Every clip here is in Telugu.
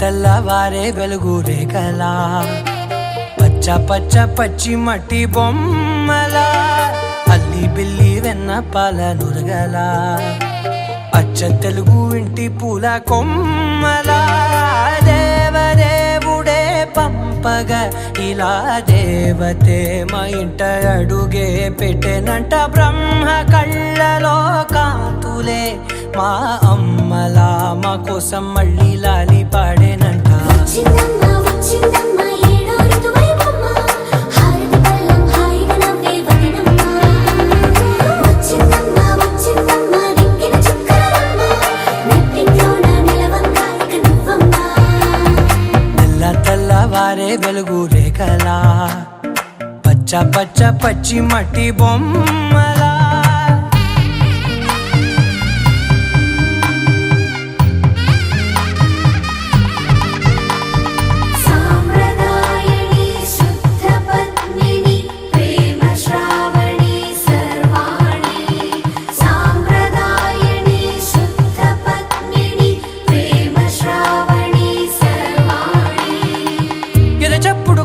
తెల్లవారే వెలుగు రేఖలా పచ్చ పచ్చ పచ్చి మట్టి బొమ్మలా అల్లి బిల్లి వెన్న పాల నురగలా అచ్చ తెలుగు ఇంటి పూల కొమ్మలా దేవదేవుడే పంపగా ఇలా దేవతే మా ఇంట అడుగే పెట్టెనంట బ్రహ్మ కళ్ళలో కాంతులే మా అమ్మలా మా కోసం మళ్ళీ లాలి పాడేనంట. తెల్లవారే వెలుగు రేఖలా పచ్చ పచ్చ పచ్చి మట్టి బొమ్మలా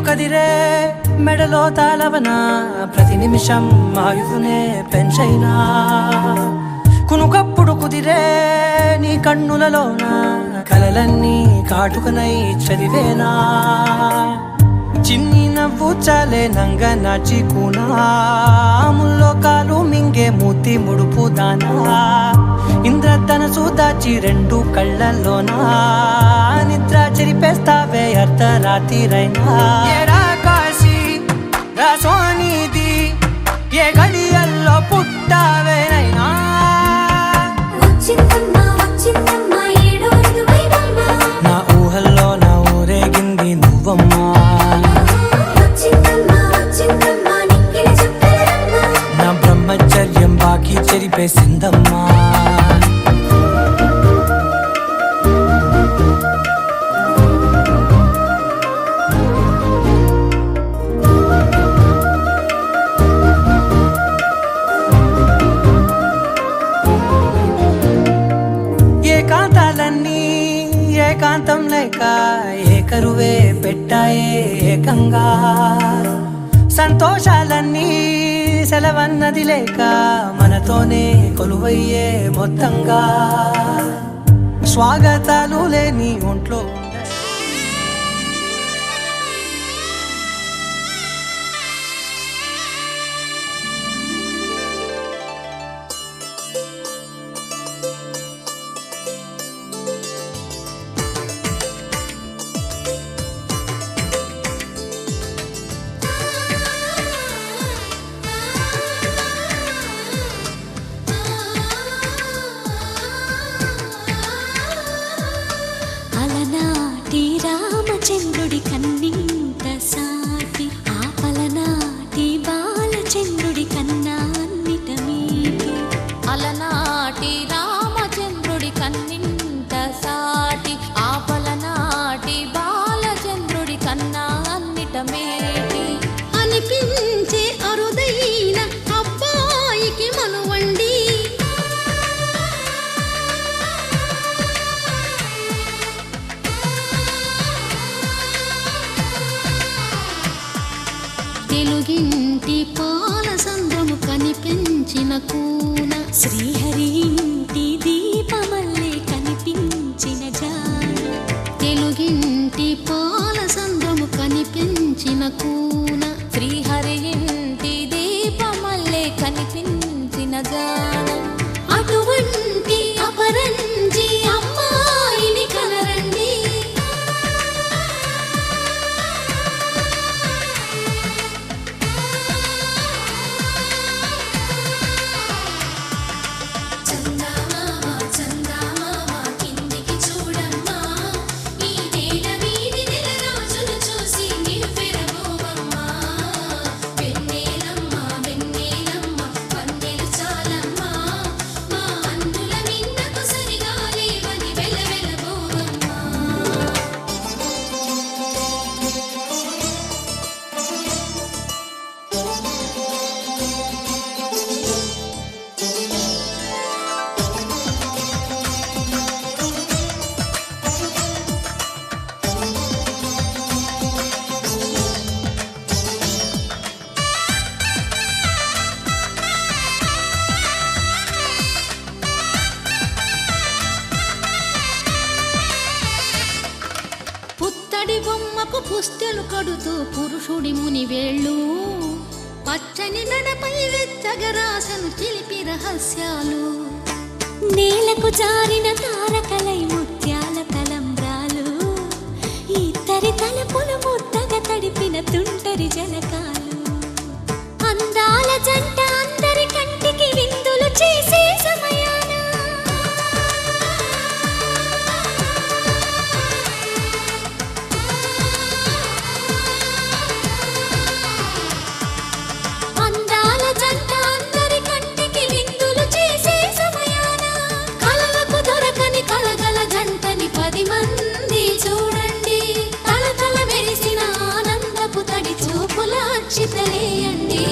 కదిరే మెడలో తాళవన ప్రతి నిమిషం ఆయుధునే పెంచైనా కునుకప్పుడు కుదిరే నీ కన్నులలోన కలలన్నీ కాటుకనై చదివేనా చిన్ని నవ్వు చాలే నంగ నాచి కూనాముల్లో కాలు మింగే మూతి ముడుపు దానా ఇంద్రధనసు దాచి రెండు కళ్ళల్లోనా నిద్ర చెరిపేస్తావే అర్ధరాత్రిరైనా ఏరా కాశీ రాసోనిది ఏ గడియల్లో పుట్టావేనైనా నా ఊహల్లో నా ఊరేగింది నువ్వమ్మా నా బ్రహ్మచర్యం బాకీ చెరిపేసిందమ్మా. ఏకాంతాలన్నీ ఏకాంతం లేక ఏకరువే పెట్టాయే ఏకంగా సంతోషాలన్నీ సెలవన్నది లేక మనతోనే కొలువయ్యే మొత్తంగా స్వాగతాలు లేని ఒంట్లో రామచంద్రుడి కన్నింత సాటి ఆపలనాటి బాలచంద్రుడి కన్నా అన్నిట మీటి అలనాటి రామచంద్రుడి కన్నింత సాటి ఆపలనాటి బాలచంద్రుడి కన్నా అన్నిట మేటి అనిపించే అరుదైన అబ్బాయికి మనువండి తెలుగింటి పాల సంద్రము కనిపించిన కూన శ్రీహరి ఇంటి దీపమల్లే కనిపించిన జాన తెలుగింటి పాల సంద్రము కనిపించిన కూన శ్రీహరి ఇంటి దీపమల్లే కనిపించిన జాన అటువంటి అపరంజి అమ్మాయిని కనరండి. వెన్నెలమ్మ వెన్నెలమ్మ పుస్తెలు కడుతూ పురుషుడి ముని వేళ్ళు పచ్చని మెడపై వెచ్చగరాసను చిలిపి రహస్యాలు నేలకు జారిన తారకలై ముత్యాల తలంబ్రాలు ఇద్దరి తలపులు ముద్దగా తడిపిన తుంటరి జలకాలు అందాల జంట అందరి కంటికి విందులు చేసే సమయాన అందాల జంట అందరి కంటికి విందులు చేసే సమయాన కలలకు దొరకని కలగల జంటని 10 మంది చూడండి తలతల మెరిసిన ఆనందపు తడి చూపుల అక్షితలేయండి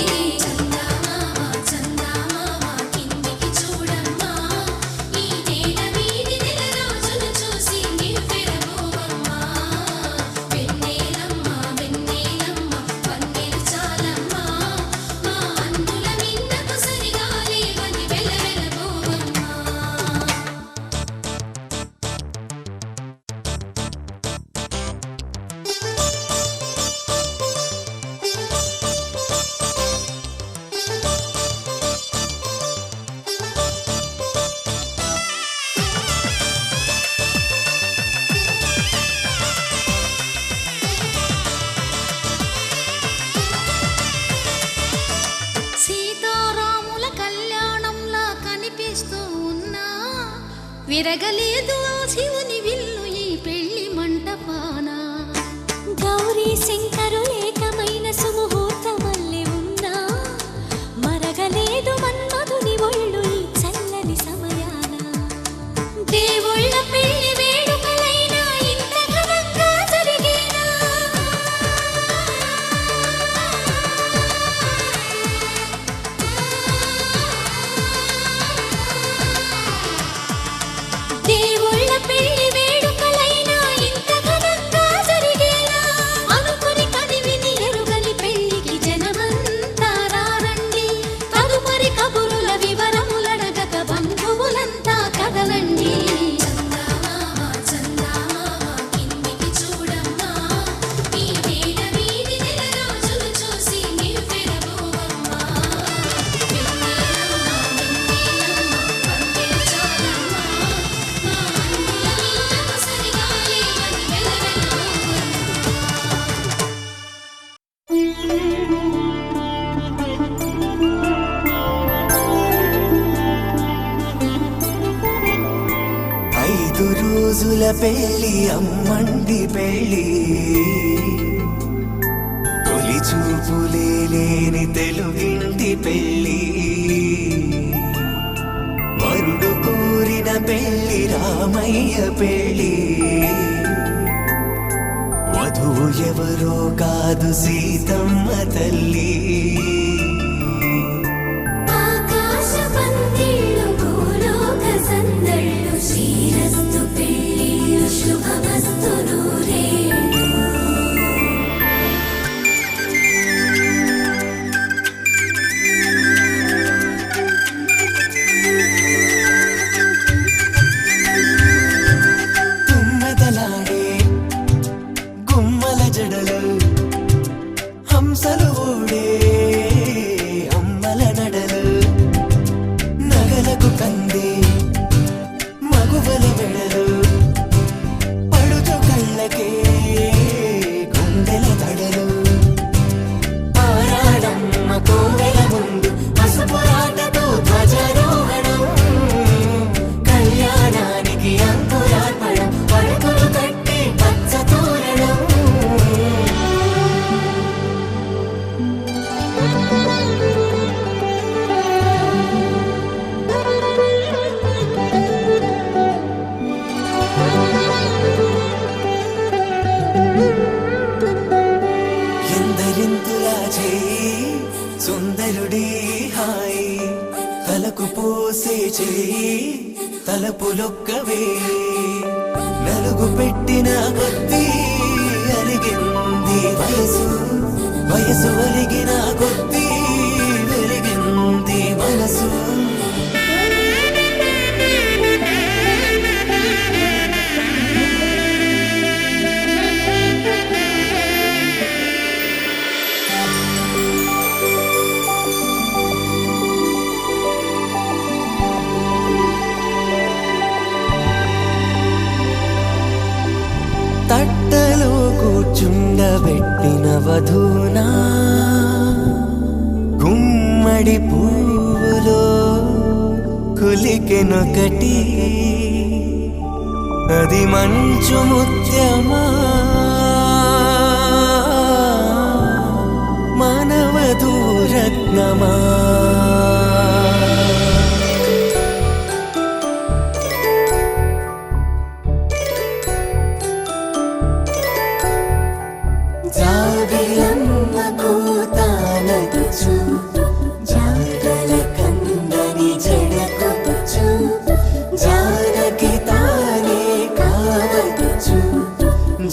సీతారాముల కళ్యాణంలా కనిపిస్తూ ఉన్నా విరగలేదు ఆ శివుని విల్లు ఈ పెళ్లి మంటపాన గౌరీ శంకరు ఏకమైన సుముహూర్తమల్లె ఉన్నా మరగలేదు మన్మధుని ఒళ్ళు ఈ చల్లని సమయాన దేవుళ్ళ పెళ్లి వేడుకలైనా ఇంత ఘనంగా జరిగేనా దేవుళ్ళ పెళ్లి వేడుకలైనా ఇంత ఘనంగా జరిగేలా అనుకుని కదివిని ఎరుగని పెళ్లికి జనమంతా రారండి తదుపరి కబురుల వివరములడగక బంధువులంతా కదలండి కిందికి చూడమ్మా ఈ వేళ వీధి నెల రోజులు చూసి నివ్వెరబోవమ్మా ఐదు రోజుల పెళ్లి అమ్మండి పెళ్లి తొలి చూపులే లేని తెలుగింటి పెళ్లి వరుడు కోరిన పెళ్లి రామయ్య పెళ్లి వధువు ఎవరో కాదు సీతమ్మ తల్లి ఆకాశ పందిళ్ళు భూలోక సందళ్ళు శ్రీరస్తు పెళ్ళిళ్ళు శుభమస్తు నూరేళ్ళు తుమ్మెదలాడే గుమ్మల జడలు హంసలు ఊడే అమ్మల నడలు నగలకు కంది మగువల మెడలు పడుచు కళ్ళకే గుండెల తడలు ఆరాడమ్మ కోవెల ముందు పసుపు రాటతో ధ్వజారోహణం కళ్యాణానికి అంకురార్పణం పడుకులు కట్టి పచ్చ తోరణం ఎందరింతులా చేయి సుందరుడి హాయి తలకు పోసే చేయి తలపులొక్కవే నలుగు పెట్టిన కొద్దీ అలిగింది వయసు వయసు ఒలిగిన కొద్దీ వెలిగింది మనసు వధూనా గుమ్మడి పువ్వులో కులికెనొకటి అది మంచు ముత్యమా మానవధూరత్నమా జాబిలమ్మ కోతానగుచు జాడల కందని జడకొచ్చు జానకి తానే కావదుచు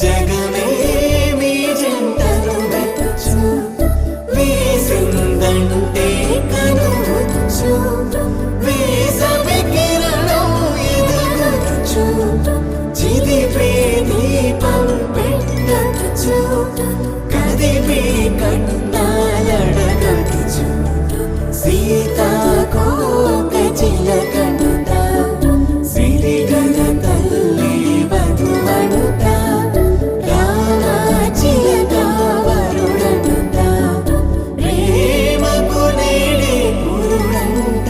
జగమే మీ జంటను వెతుచు వీసిందంటే కనువచ్చు వీసవి కిరణం ఎదుగుచు చిదిపే దీపం పెట్టచ్చు కదిపే కన్నాలడగచ్చు సీతాకోక చిలకనుత సిరిగల తల్లి వధువనుత రామా చిలక వరుడనుత ప్రేమకు నేడే పురుడంట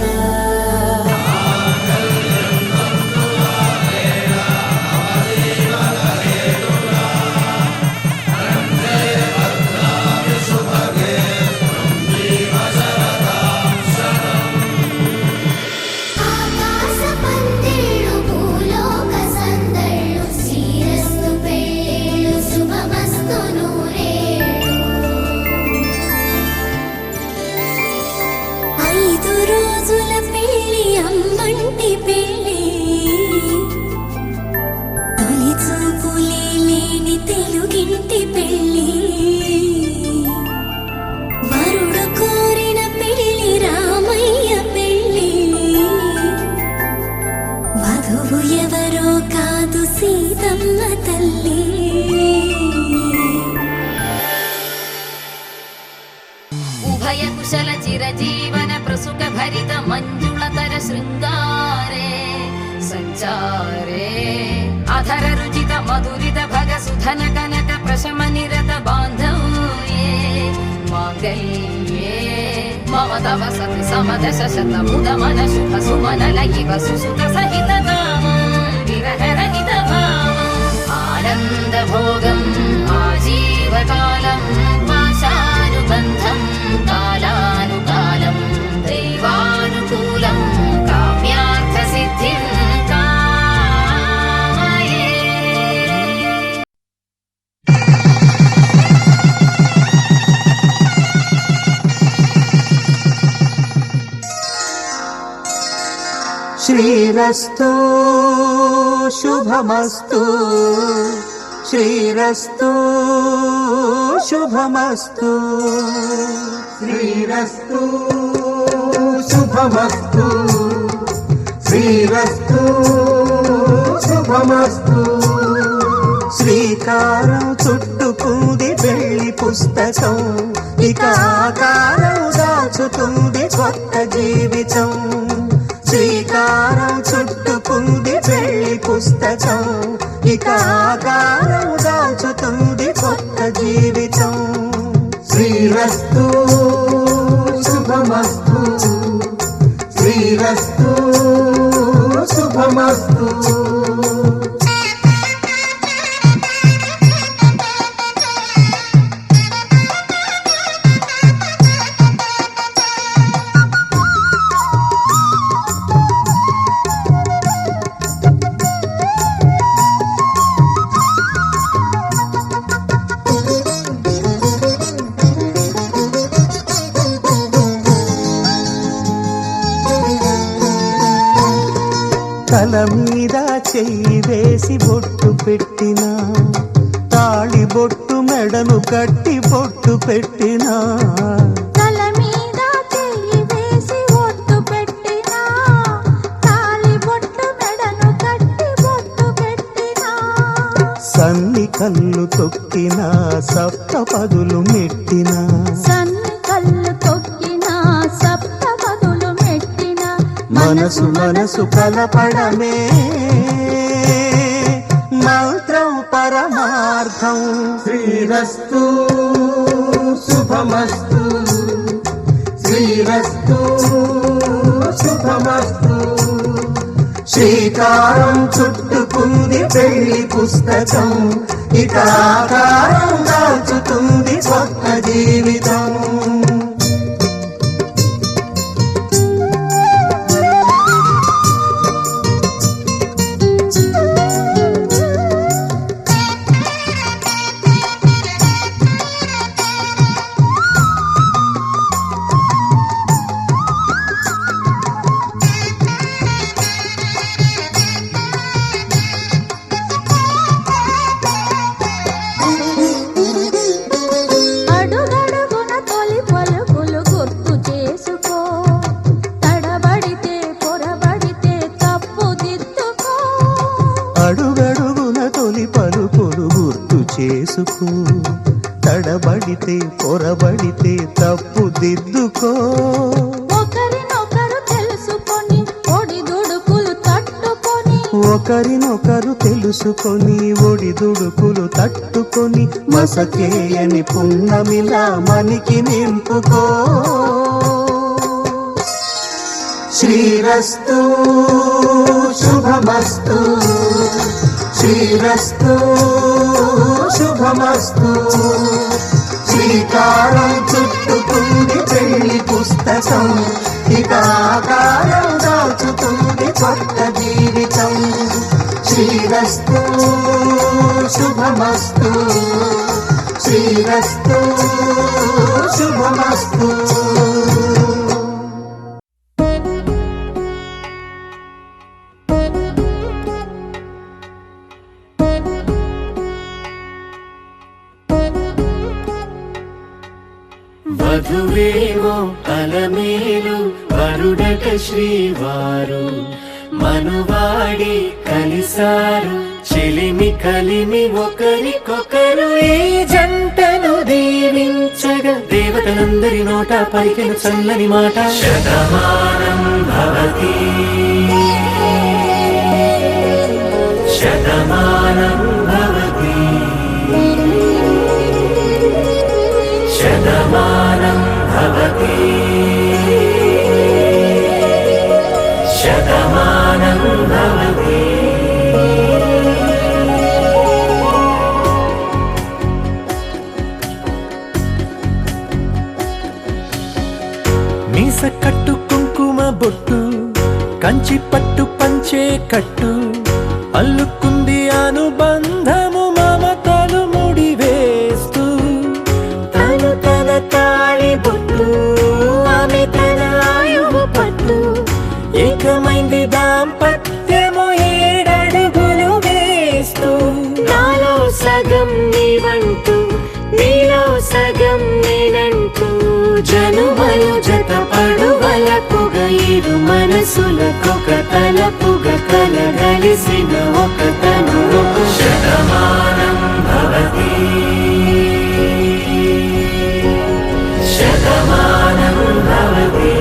ఆకాశ పందిళ్ళు భూలోక సందళ్ళు శ్రీరస్తు పెళ్ళిళ్ళు శుభమస్తు నూరేళ్ళు 5 రోజుల పెళ్ళి అమ్మంటి పెళ్ళి తొలి చూపులే లేని తెలుగింటి పెళ్ళి వరుడు కోరిన పెళ్ళి రామయ్య పెళ్ళి వధువు ఎవరో కాదు సీతమ్మ తల్లి ఉభయ కుశల చిరజీవన ప్రసుక భరిత మంజుళతర శృంగారే సంచారే అధర రుచిత మధురిత భగ సుధన కనక ప్రశమ నిరత బాంధవ్యే మాంగళ్యే మమ తవ సతి సమదశ శత ముద మన శుభ సుమనల ఇవ సుసుత సహిత కామం విరహరహిత భావం ఆనంద భోగం ఆజీవకాలం పాశానుబంధం కాలానుకాలం దైవానుకూలం కామ్యార్థ సిద్ధిం కామయే. శ్రీరస్తు శుభమస్తు శ్రీరస్తు శుభమస్తు శ్రీరస్తు శుభమస్తు శ్రీరస్తు శుభమస్తు శ్రీకారం చుట్టుకుంది పెళ్లి పుస్తకం ఇక ఆకారం దాచుతుంది కొత్త జీవితం శ్రీకారం చుట్టుకుంది పెళ్లి పుస్తకం ఇక ఆకారం దాచుతుంది కొత్త జీవితం శ్రీరస్తు శుభమస్తు శ్రీరస్తు శుభమస్తు తల మీద చెయ్యి వేసి బొట్టు పెట్టినా తాళి బొట్టు మెడను కట్టి బొట్టు పెట్టినా తల మీద చెయ్యి వేసి ఒట్టు పెట్టినా తాళి బొట్టు మెడను కట్టి బొట్టు పెట్టినా సన్ని కళ్ళు తొక్కినా సప్త పదులు మెట్టినా సన్ని కళ్ళు తొక్కినా సప్త పదులు మెట్టినా మనసు మనసు కలపడమే మంత్రం పరమార్థం శ్రీరస్తు శుభమస్తు శ్రీరస్తు శుభమస్తు శ్రీకారం చుట్టుకుంది పెళ్లి పుస్తకం ఇక ఆకారం దాల్చుతుంది కొత్త జీవితం అడుగడుగున తొలి పలుకులు గుర్తు చేసుకో తడబడితే పొరబడితే తప్పు దిద్దుకో ఒకరినొకరు తెలుసుకొని ఒడిదుడుకులు తట్టుకొని మసకేయని పున్నమిలా మనికి నింపుకో శ్రీరస్తు శుభమస్తు శ్రీరస్తు శుభమస్తు శ్రీకారం చుట్టుకుంది పెళ్లి పుస్తకం ఇక ఆకారం దాచుతుంది కొత్త జీవితం శ్రీరస్తు శుభమస్తు శ్రీరస్తు శుభమస్తు వధువేమో అలమేలు వరుడట శ్రీవారు మనువాడి కలిసారు చెలిమి కలిమి ఒకరికొకరు ఈ జంటను దీవించగా దేవతలందరి నోట పలికిన చల్లని మాట శతమానం భవతి శతమానం భవతి శతమానం భవతి శతమానం భవతి మీస కట్టు కుంకుమ బొట్టు కంచి పట్టు పంచే కట్టు అల్లుకుంది అనుబంధము మమతలు ముడివేస్తూ తను తన తాళి బొట్టు ఆమె తన ఆయువు పట్టు ఏకమైంది దాంపత్యము 7 అడుగులు వేస్తూ నాలో సగం నీవంటూ నీలో సగం నేనంటూ జనుమలు జత పడువలపుగ ఇరు మనసులకొక తలపుగ కలగలిసిన ఒక తను శతమానం భవతి శతమానం భవతి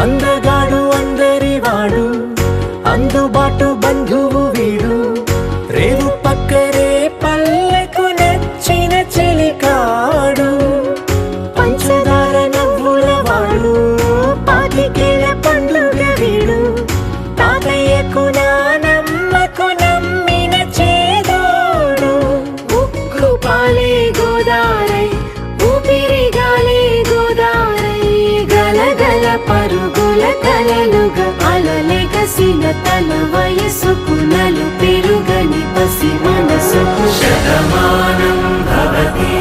అందగాడు అందరివాడు అందుబాటు బంధువు వీడు రేవు పక్కరే పల్లెకు నచ్చిన చెలికాడు పంచదార నవ్వుల వాడు పాతికేల పండుగ వీడు తాతయ్యకు నానమ్మకు నమ్మిన చేదోడు ఉక్కు పాలే గోదారై ఊపిరిగాలే గోదారై గలగల పరుగుల కలలుగా అలలెగసిన తన వయసుకు నలు పెరుగని పసి మనసుకు శతమానం భవతి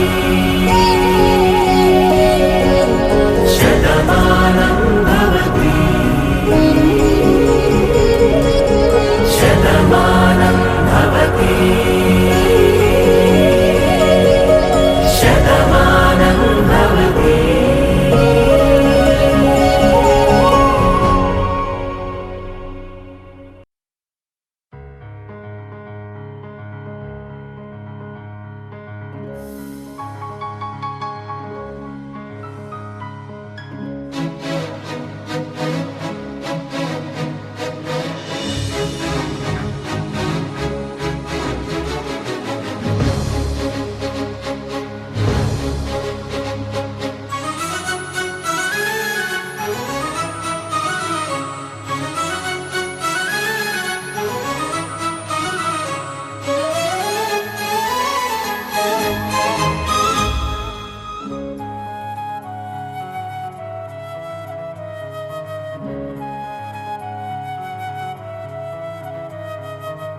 శతమానం భవతి శతమానం భవతి శతమానం భవతి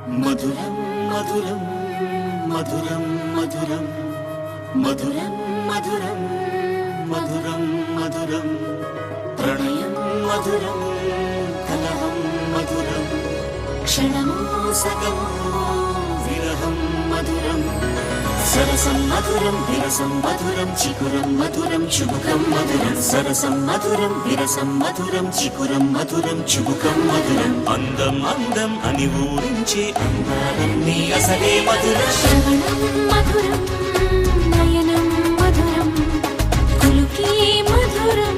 మధురం మధురం మధురం మధురం మధురం మధురం మధురం మధురం ప్రణయం మధురం కలహం మధురం క్షణమో సగమో విరహం మధురం సరసం మధురం విరసం మధురం చికురం మధురం చుబుకం మధురం సరసం మధురం విరసం మధురం చికురం మధురం చుబుకం మధురం అందం అందం అని ఊరించే అందాలన్నీ అసలే మధురం శ్రవణం మధురం నయనం మధురం కులుకే మధురం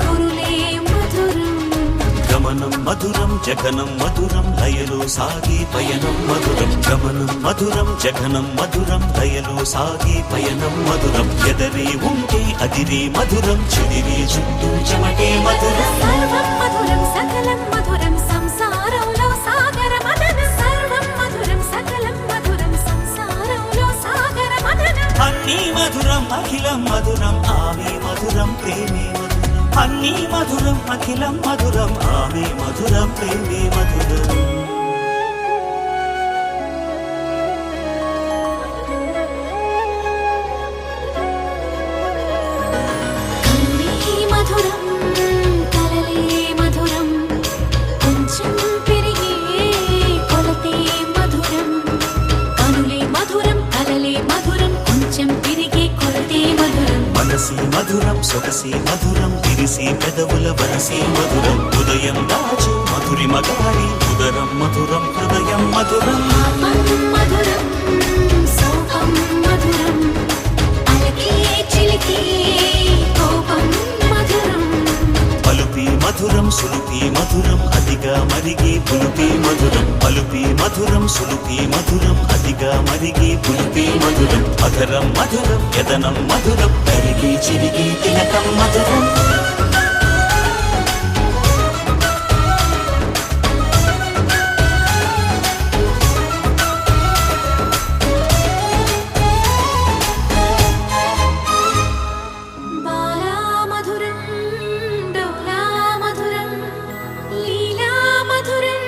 కురులే మధురం గమనం మధురం జగనం మధురం లయలో సాగే పయనం మధురం గమనం మధురం జగనం మధురం లయలో సాగే పయనం మధురం ఎదరే ఉంటే అదిరే మధురం చెదిరే చుట్టూ చెమటే మధురం సర్వం మధురం సకలం మధురం సంసారంలో సాగర మదనం సర్వం మధురం సకలం మధురం సంసారంలో సాగర మదనం అన్నీ మధురం అఖిలం మధురం ఆమె మధురం ప్రేమే మధురం అన్నీ మధురం అఖిలం మధురం ఆమె మధురం ప్రేమే మధురం కన్నే మధురం కలలే మధురం కొంచెం పెరిగే కొలతే మధురం కనులే మధురం కలలే మధురం కొంచెం పెరిగే కొలతే మధురం మనసి మధురం సొగసి మధురం విరిసి పెదవుల వరసి మధురం ఉదయం దాచు మధురి మగాడి ఉదరం మధురం హృదయం మధురం పాపం మధురం సోపం మధురం అలకే చిలికే కోపం మధురం పలుపి మధురం సులుపి మధురం అతిగా మరిగి పులుపి మధురం పలుపి మధురం సులుపి మధురం అతిగా మరిగి పులుపి మధురం అధరం మధురం యదనం మధురం కరిగి చిరిగి తిలకం మధురం బాలా మధురం డోలా మధురం లీలా మధురం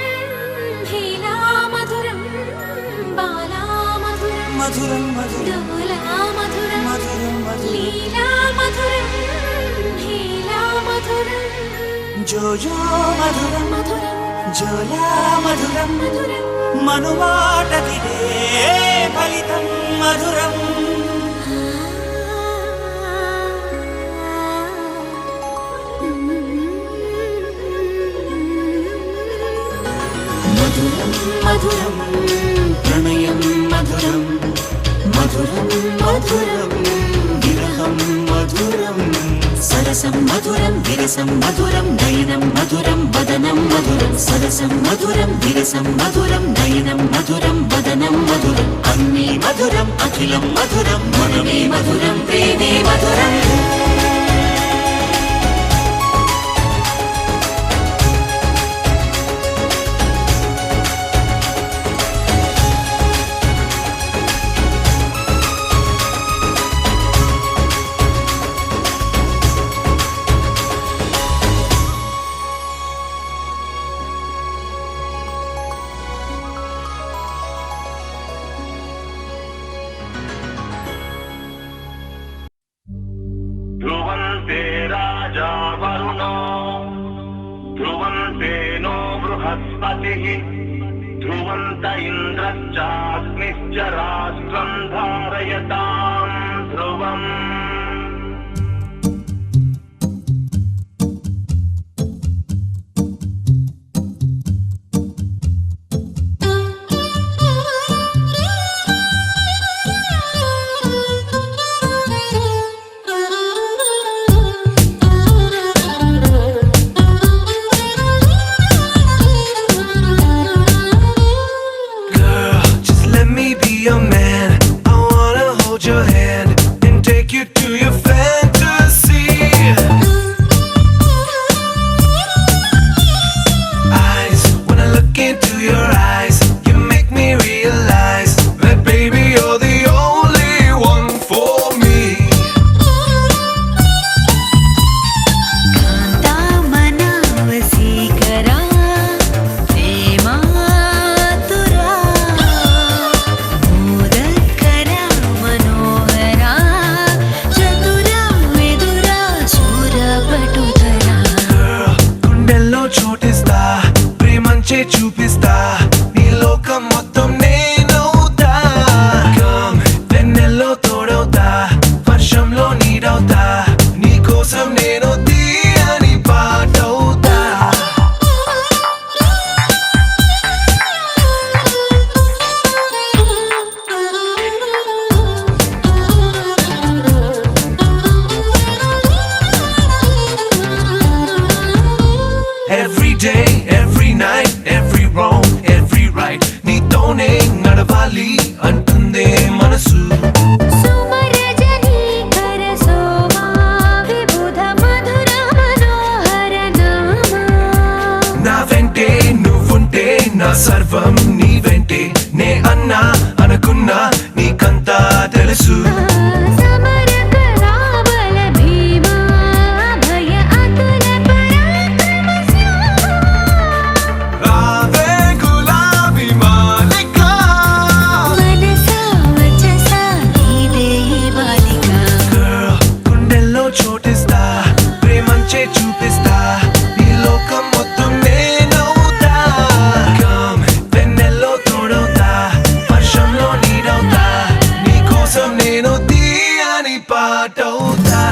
హేలా మధురం బాలా మధురం మధురం మధురం డోలా మధురం మధురం మధురం లీలా మధురం హేలా మధురం జోజో మధురం మధురం జోలా మధురం మధురం మనుమాటదిదే ఫలితం మధురం మధురం మధురం ప్రణయం మధురం మధురం మధురం విరహం మధురం సరసం మధురం విరసం మధురం నయనం మధురం వదనం మధురం సరసం మధురం విరసం మధురం నయనం మధురం వదనం మధురం అన్నీ మధురం అఖిలం మధురం మనమే మధురం ప్రేమే మధురం ध्रुवन्ते राजा वरुणो ध्रुवन्ते नो बृहस्पतिः ध्रुवन्त इन्द्रश्चाग्निश्च राष्ट्रम् धारयताम् ध्रुवम् Girl, just let me be your man. I wanna hold your hand and take you ప్రేమంచే చూపిస్తా నీ లోకం మొత్తం నేనవుతా కమ్ వెన్నెల్లో తోడవుతా వర్షంలో నీడవుతా నీ కోసం నేను తీయని పాటవుతా Every day, every night, every wrong, every right నీతోనే నడవాలి అంటుందే మనసు సుమరజనీకర సోమా విబుధ మధుర మనోహర నామా నా వెంటే నువ్వుంటే నా సర్వం నీ వెంటే నే అన్నా అనుకున్నా నీకంతా తెలుసు సమరక రావల భీమా భయ అతుల పరాక్రమ శ్యామా రావే గులాబీ మాలిక మనసా వచసా నీదే ఈ బాలిక Girl, గుండెల్లో చోటిస్తా ప్రేమంచే చూపిస్తా నీ లోకం మొత్తం నేనవుతా కమ్ వెన్నెల్లో తోడవుతా వర్షంలో నీడవుతా నీ కోసం నేను తీయని పాటవుతా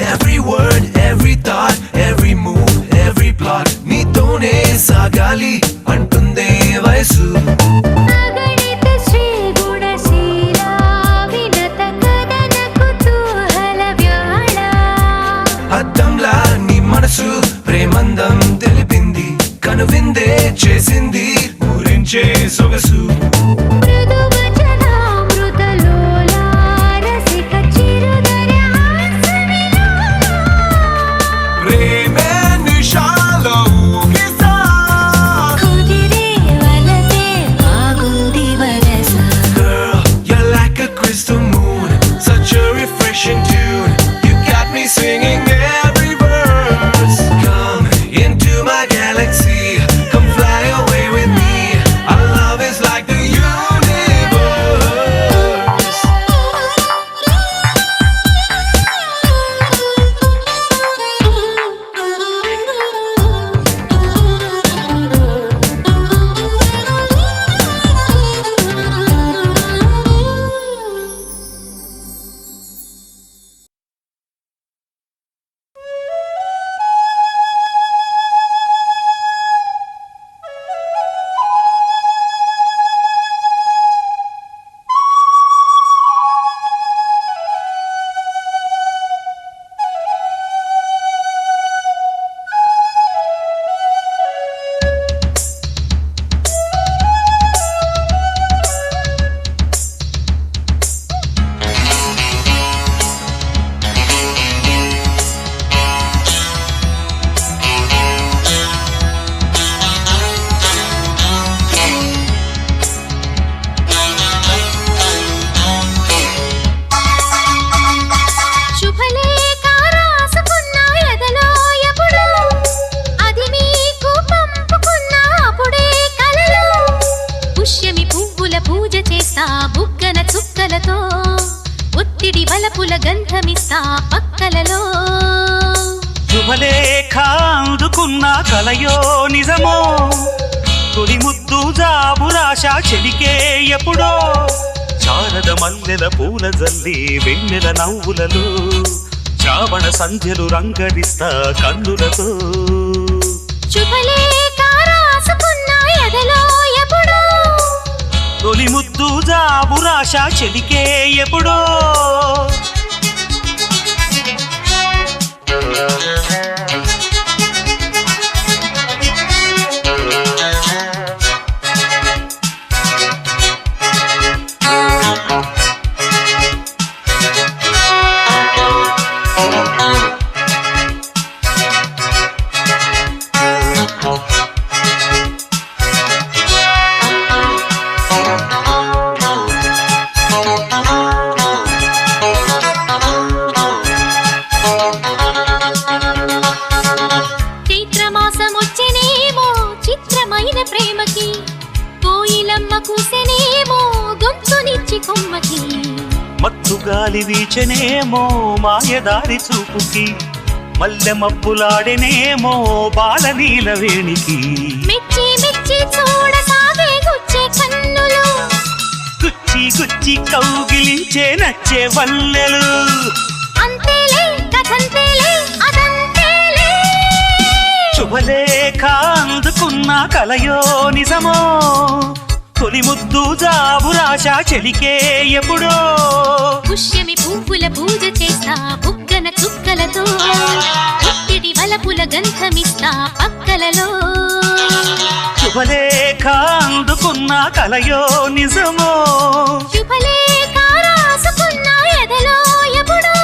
Every word, every thought, every move, every plot నీతోనే సాగాలి అంటుందే వయసు అగణిత శ్రీ గుణశీల వినత కదన కుతూహల వ్యాళ అద్దంలా నీ మనసు ప్రేమందం తెలిపింది కనువిందే చేసింది ఊరించే సొగసు మృదువచనామృతలోలా రసిక చిరుదర హాసవిలోలా ప్రేమే నిషాలో ఊగిసా కుదిరే వలసే బాగుంది వరస Girl, you're like a crystal moon, such a refreshing tune. You got me singing every verse. Come into my galaxy, come fly away with me. Our love is like the universe. శుభలేఖ రాసుకున్న ఎదలో ఎప్పుడు అది మీకు పంపుకున్న అప్పుడే కలలో పుష్యమి పువ్వుల పూజ చేస్తా బుగ్గన చుక్కలతో ఒత్తిడి వలపుల గంధమిస్తా పక్కలలో శుభలేఖ అందుకున్న కలయో నిజమో తొలి ముద్దు జాబురాశ చెలికే ఎప్పుడో శారద మల్లెల పూల జల్లి వెన్నెల నవ్వులలో శ్రావణ సంధ్యలు రంగరిస్తా కన్నులతో శుభలేఖ రాసుకున్న ఎదలో ఎప్పుడు తొలి ముద్దు జాబురాశ చెలికే ఎప్పుడో కొమ్మకి మత్తు గాలి వీచనేమో మాయదారి చూపుకి మల్లె మబ్బులాడెనేమో బాల నీల వేణికి మెచ్చి మెచ్చి చూడసాగే గుచ్చే కన్నులు గుచ్చి గుచ్చి కౌగిలించే నచ్చే వల్లెలు అంతేలే కథంతేలే అదంతేలే శుభలేఖ అందుకున్న కలయో నిజమో తొలి ముద్దు జాబు రాశా చెలికే ఎప్పుడో పుష్యమి పువ్వుల పూజ చేస్తా బుగ్గన చుక్కలతో పుట్టిడి వలపుల గంధమిస్తా పక్కలలో శుభలేఖ అందుకున్న కలయో నిజమో శుభలేఖ రాసుకున్న ఎదలో ఎప్పుడో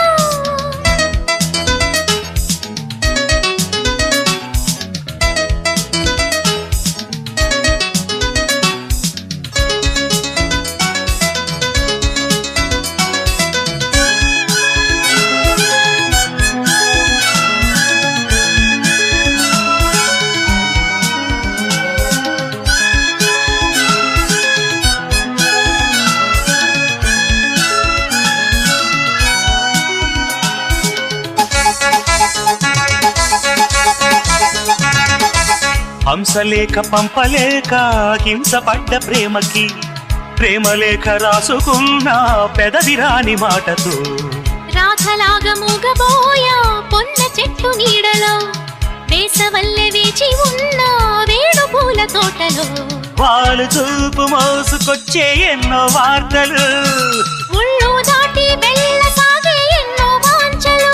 హంసలేఖ పంపలేక హింసపడ్డ ప్రేమకి ప్రేమలేఖ రాసుకున్న పెదవిరాని మాటతో రాధలాగా మూగబోయా పొన్న చెట్టు నీడలో వేసవల్లె వేచి ఉన్న వేణు పూల తోటలో వాళ్ళు చూపు మోసుకొచ్చే ఎన్నో వార్తలు ఉళ్ళు దాటి వెళ్ళసాగే ఎన్నో వాంఛలు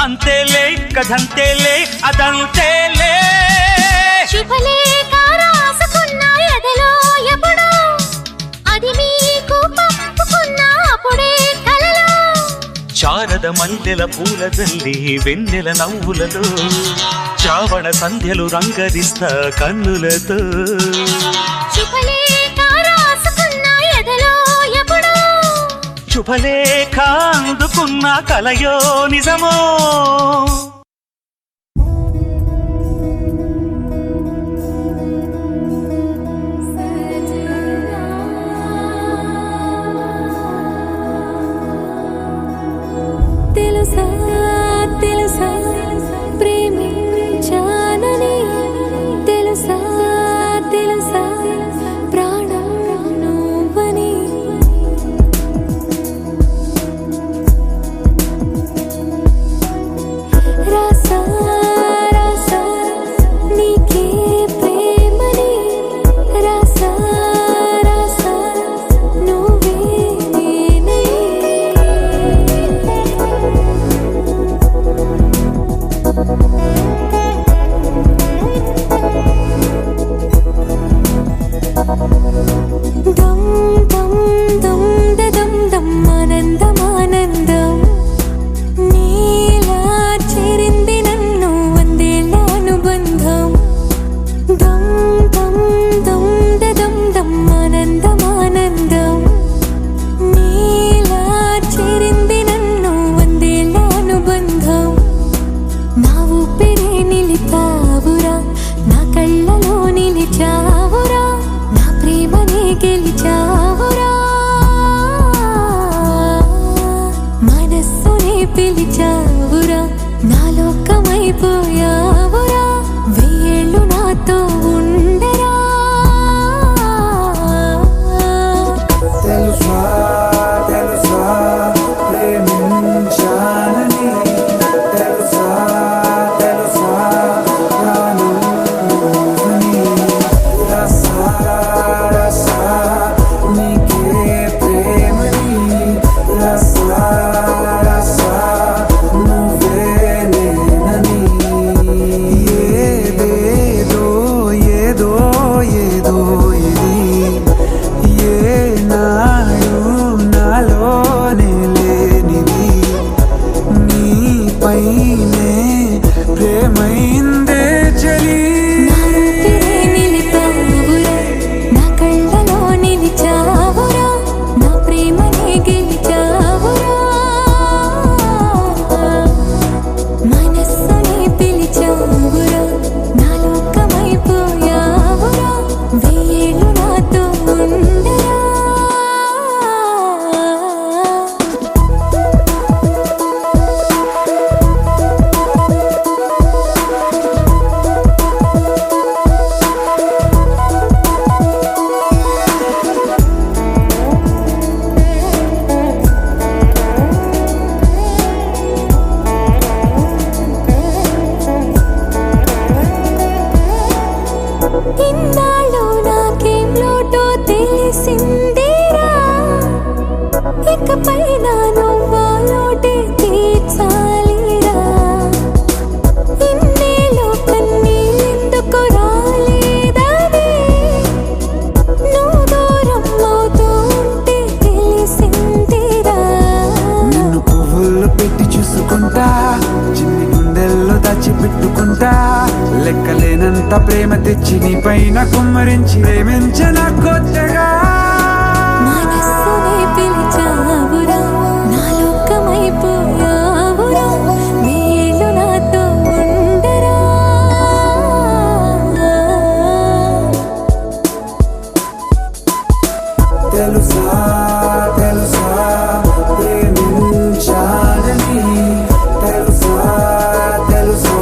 అంతేలే కథంతేలే అదంతేలే శుభలేఖ రాసుకున్న ఎదలో ఎప్పుడో అది మీకు పంపుకున్న అప్పుడే కలలో శారద మల్లెల పూల జల్లి వెన్నెల నవ్వులతో శ్రావణ సంధ్యలు రంగరిస్తా కన్నులతో శుభలేఖ రాసుకున్న ఎదలో ఎప్పుడో శుభలేఖ అందుకున్న కలయో నిజమో తెలుసా తెలుసా ప్రేమించానని తెలుసా తెలుసా ప్రాణం నువ్వని పైన నువ్వాలోటే తీర్చాలిరా ఇన్నేళ్ళు కన్నీళ్ళెందుకు రాలేదని నువ్వు దూరం అవుతూ ఉంటే తెలిసిందిరా నిన్ను పువ్వుల్లో పెట్టి చూసుకుంటా చిన్ని గుండెల్లో దాచిపెట్టుకుంటా లెక్కలేనంత ప్రేమ తెచ్చి నీ పైన కుమ్మరించి ప్రేమించిన కొత్తగా మనస్సునే పిలిచావురా నా లోకమైపోయావురా మేలు నాతో ఉండరా తెలుసా తెలుసా ప్రేమించాలని తెలుసా తెలుసా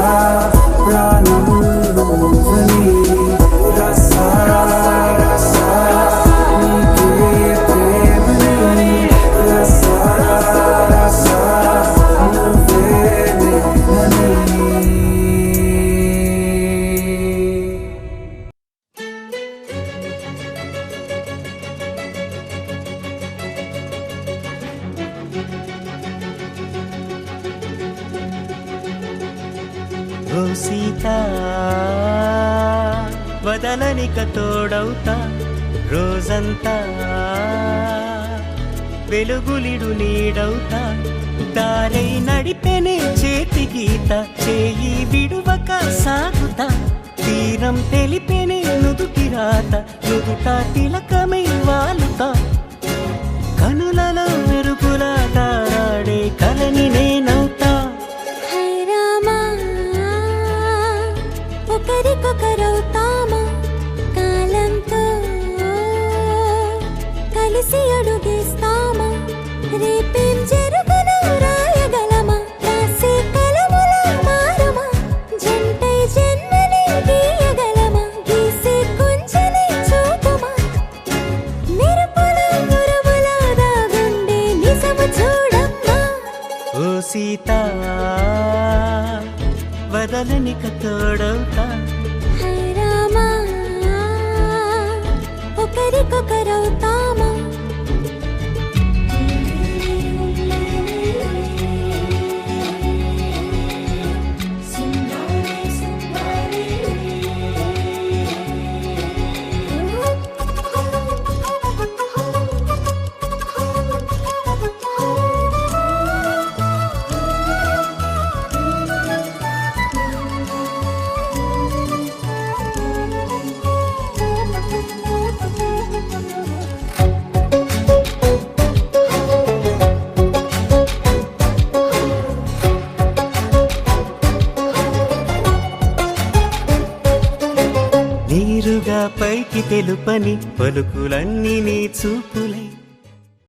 ప్రాణం నువ్వని రసా రసా నీకే ప్రేమని రసా రసా నువ్వే నేనని ఓ సీత వదలనిక తోడవుతా రోజంతా వెలుగులిడు నీడవుతా దారై నడిపెనే చేతి గీత చేయి విడువక సాగుతా తీరం తెలిపెనే నుదుటి రాత నుదుట తిలకమై వాలుతా కనులలో మెరుపులా తారాడే కలని నేనవుతా హై రామా ఒకరికొకరవుతామా కాలంతో కలిసి అడుగేస్తామా రేపేం జరుగునో రాయగలమా రాసే కలములా మారుమా జంటై జన్మని గీయగలమా గీసే కుంచెని చూపుమా మెరుపుల మురుములా దాగుండే నిజము చూడమ్మా ఓ సీత వదలనిక తోడవుతా హై రామా ఒకరికొకరవుతామా నీరుగా పైకి తెలుపని పలుకులన్నీ నీ చూపు